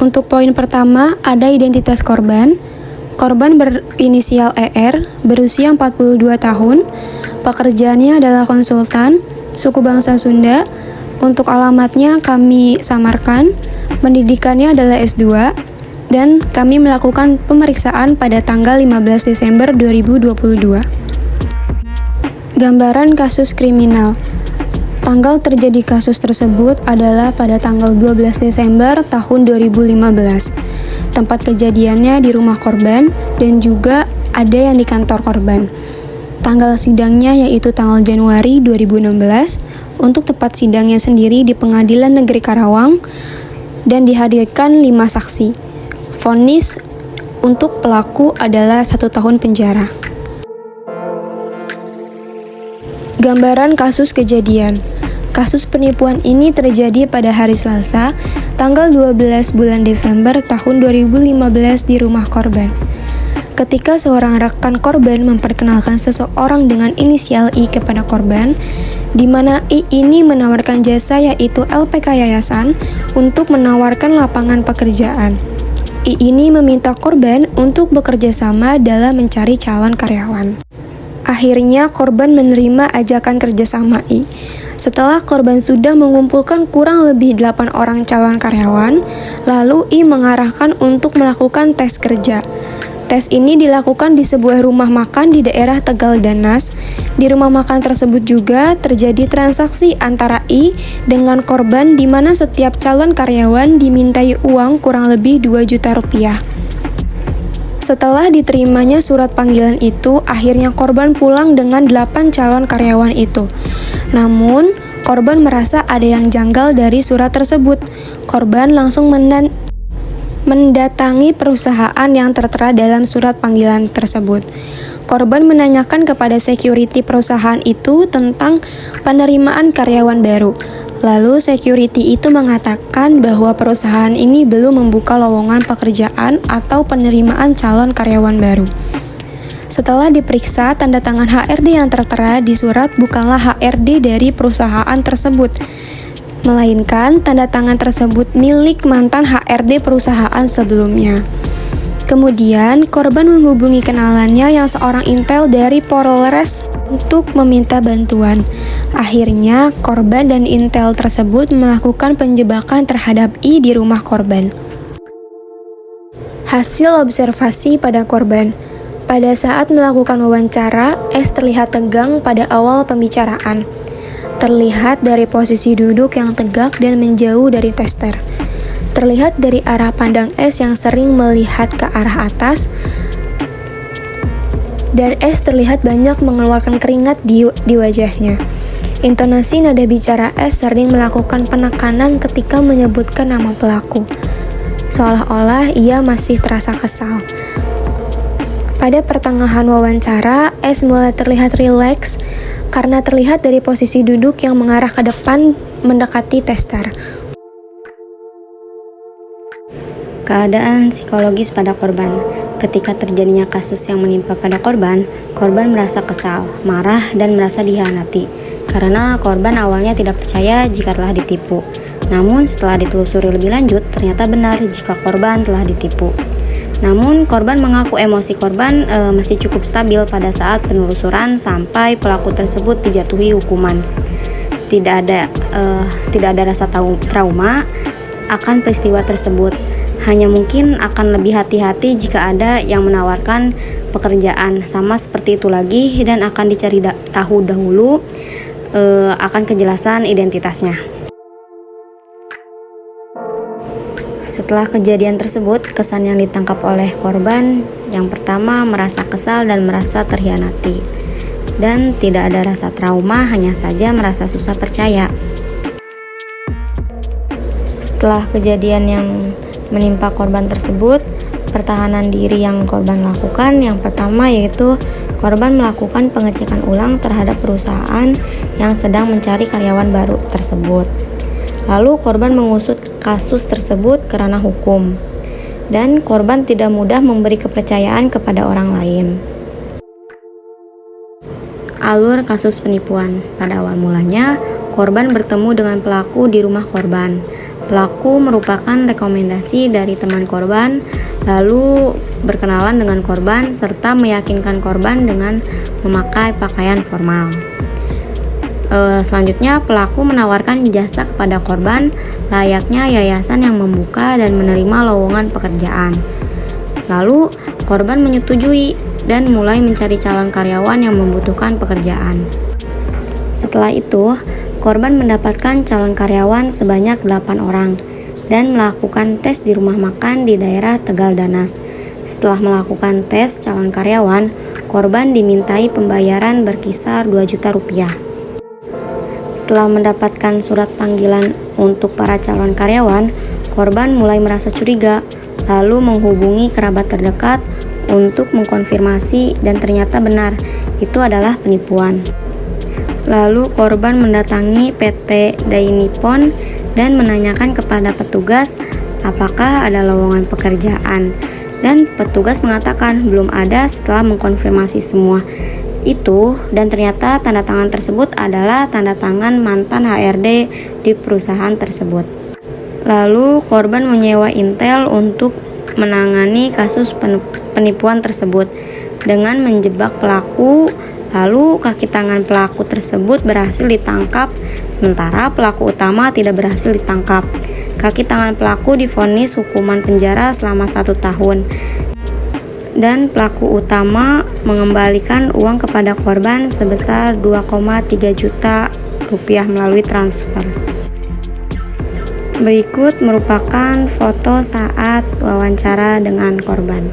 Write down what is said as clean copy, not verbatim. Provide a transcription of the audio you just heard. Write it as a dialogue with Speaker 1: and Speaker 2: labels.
Speaker 1: Untuk poin pertama, ada identitas korban. Korban berinisial ER, berusia 42 tahun, pekerjaannya adalah konsultan, suku bangsa Sunda. Untuk alamatnya kami samarkan, pendidikannya adalah S2, dan kami melakukan pemeriksaan pada tanggal 15 Desember 2022. Gambaran kasus kriminal. Tanggal terjadi kasus tersebut adalah pada tanggal 12 Desember tahun 2015. Tempat kejadiannya di rumah korban dan juga ada yang di kantor korban. Tanggal sidangnya yaitu tanggal Januari 2016. Untuk tempat sidangnya sendiri di Pengadilan Negeri Karawang dan dihadirkan 5 saksi. Vonis untuk pelaku adalah 1 tahun penjara. Gambaran kasus kejadian. Kasus penipuan ini terjadi pada hari Selasa, tanggal 12 bulan Desember tahun 2015 di rumah korban. Ketika seorang rekan korban memperkenalkan seseorang dengan inisial I kepada korban, di mana I ini menawarkan jasa yaitu LPK Yayasan untuk menawarkan lapangan pekerjaan. I ini meminta korban untuk bekerja sama dalam mencari calon karyawan. Akhirnya korban menerima ajakan kerjasama I. Setelah korban sudah mengumpulkan kurang lebih 8 orang calon karyawan, lalu I mengarahkan untuk melakukan tes kerja. Tes ini dilakukan di sebuah rumah makan di daerah Tegal Danas. Di rumah makan tersebut juga terjadi transaksi antara I dengan korban di mana setiap calon karyawan dimintai uang kurang lebih 2 juta rupiah. Setelah diterimanya surat panggilan itu, akhirnya korban pulang dengan 8 calon karyawan itu. Namun, korban merasa ada yang janggal dari surat tersebut. Korban langsung mendatangi perusahaan yang tertera dalam surat panggilan tersebut. Korban menanyakan kepada security perusahaan itu tentang penerimaan karyawan baru. Lalu security itu mengatakan bahwa perusahaan ini belum membuka lowongan pekerjaan atau penerimaan calon karyawan baru. Setelah diperiksa, tanda tangan HRD yang tertera di surat bukanlah HRD dari perusahaan tersebut, melainkan tanda tangan tersebut milik mantan HRD perusahaan sebelumnya. Kemudian, korban menghubungi kenalannya yang seorang intel dari Polres untuk meminta bantuan. Akhirnya, korban dan intel tersebut melakukan penjebakan terhadap I di rumah korban. Hasil observasi pada korban. Pada saat melakukan wawancara, S terlihat tegang pada awal pembicaraan. Terlihat dari posisi duduk yang tegak dan menjauh dari tester. Terlihat dari arah pandang S yang sering melihat ke arah atas, dan S terlihat banyak mengeluarkan keringat di wajahnya. Intonasi nada bicara S sering melakukan penekanan ketika menyebutkan nama pelaku, seolah-olah ia masih terasa kesal. Pada pertengahan wawancara, S mulai terlihat rileks karena terlihat dari posisi duduk yang mengarah ke depan mendekati tester.
Speaker 2: Keadaan psikologis pada korban. Ketika terjadinya kasus yang menimpa pada korban merasa kesal, marah, dan merasa dikhianati karena korban awalnya tidak percaya jika telah ditipu. Namun setelah ditelusuri lebih lanjut, ternyata benar jika korban telah ditipu. Namun korban mengaku emosi korban masih cukup stabil pada saat penelusuran sampai pelaku tersebut dijatuhi hukuman. Tidak ada rasa trauma akan peristiwa tersebut. Hanya mungkin akan lebih hati-hati jika ada yang menawarkan pekerjaan sama seperti itu lagi dan akan dicari tahu dahulu akan kejelasan identitasnya. Setelah kejadian tersebut, kesan yang ditangkap oleh korban yang pertama merasa kesal dan merasa terhianati, dan tidak ada rasa trauma, hanya saja merasa susah percaya. Setelah kejadian yang menimpa korban tersebut, pertahanan diri yang korban lakukan yang pertama yaitu korban melakukan pengecekan ulang terhadap perusahaan yang sedang mencari karyawan baru tersebut. Lalu korban mengusut kasus tersebut ke ranah hukum, dan korban tidak mudah memberi kepercayaan kepada orang lain. Alur kasus penipuan. Pada awal mulanya, korban bertemu dengan pelaku di rumah korban. Pelaku merupakan rekomendasi dari teman korban, lalu berkenalan dengan korban serta meyakinkan korban dengan memakai pakaian formal. Selanjutnya, pelaku menawarkan jasa kepada korban layaknya yayasan yang membuka dan menerima lowongan pekerjaan. Lalu, korban menyetujui dan mulai mencari calon karyawan yang membutuhkan pekerjaan. Setelah itu, korban mendapatkan calon karyawan sebanyak 8 orang dan melakukan tes di rumah makan di daerah Tegal Danas. Setelah melakukan tes calon karyawan, korban dimintai pembayaran berkisar 2 juta rupiah. Setelah mendapatkan surat panggilan untuk para calon karyawan, korban mulai merasa curiga, lalu menghubungi kerabat terdekat untuk mengkonfirmasi dan ternyata benar, itu adalah penipuan. Lalu korban mendatangi PT Dai Nippon dan menanyakan kepada petugas apakah ada lowongan pekerjaan. Dan petugas mengatakan belum ada setelah mengkonfirmasi semua itu, dan ternyata tanda tangan tersebut adalah tanda tangan mantan HRD di perusahaan tersebut. Lalu korban menyewa intel untuk menangani kasus penipuan tersebut dengan menjebak pelaku. Lalu kaki tangan pelaku tersebut berhasil ditangkap, sementara pelaku utama tidak berhasil ditangkap. Kaki tangan pelaku divonis hukuman penjara selama 1 tahun. Dan pelaku utama mengembalikan uang kepada korban sebesar 2,3 juta rupiah melalui transfer. Berikut merupakan foto saat wawancara dengan korban.